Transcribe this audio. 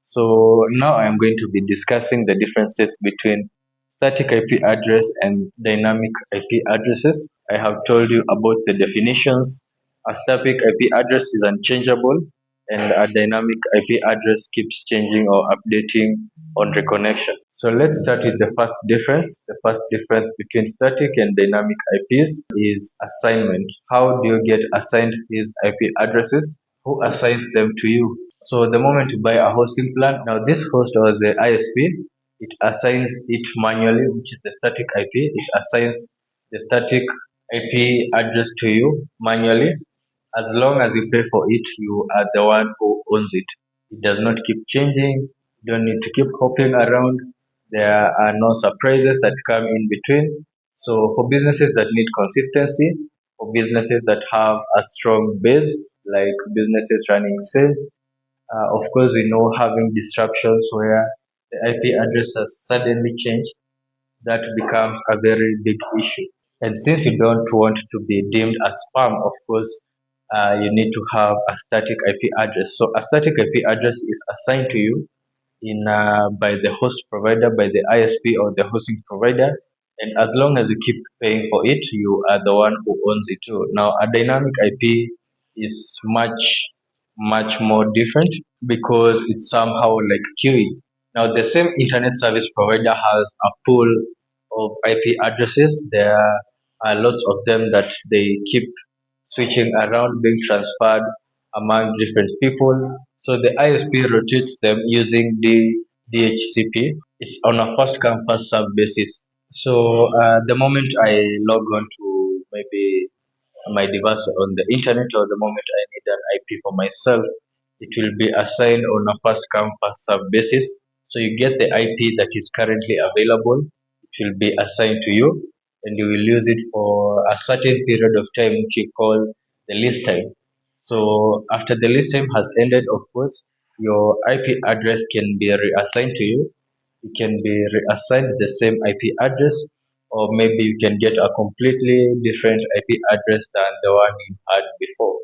So now I'm going to be discussing the differences between static IP address and dynamic IP addresses. I have told you about the definitions. A static IP address is unchangeable, and a dynamic IP address keeps changing or updating on reconnection. So let's start with the first difference. The first difference between static and dynamic IPs is assignment. How do you get assigned these IP addresses? Who assigns them to you? So the moment you buy a hosting plan, now this host or the ISP, it assigns it manually, which is the static IP. It assigns the static IP address to you manually. As long as you pay for it, you are the one who owns it. It does not keep changing. You don't need to keep hopping around. There are no surprises that come in between. So for businesses that need consistency, for businesses that have a strong base, like businesses running sales, of course, we know having disruptions where the IP address has suddenly changed, that becomes a very big issue. And since you don't want to be deemed as spam, of course, you need to have a static IP address. So a static IP address is assigned to you in by the host provider, by the ISP or the hosting provider. And as long as you keep paying for it, you are the one who owns it too. Now, a dynamic IP is much more different because it's somehow like QE. Now, the same internet service provider has a pool of IP addresses. There are lots of them that they keep switching around, being transferred among different people. So the ISP rotates them using the DHCP. It's on a first come first serve basis. So the moment I log on to maybe my device on the internet, or the moment I need an IP for myself, it will be assigned on a first come first serve basis. So you get the IP that is currently available. It will be assigned to you, and you will use it for a certain period of time, which you call the lease time. So after the lease time has ended, of course, your IP address can be reassigned to you. You can be reassigned the same IP address, or maybe you can get a completely different IP address than the one you had before.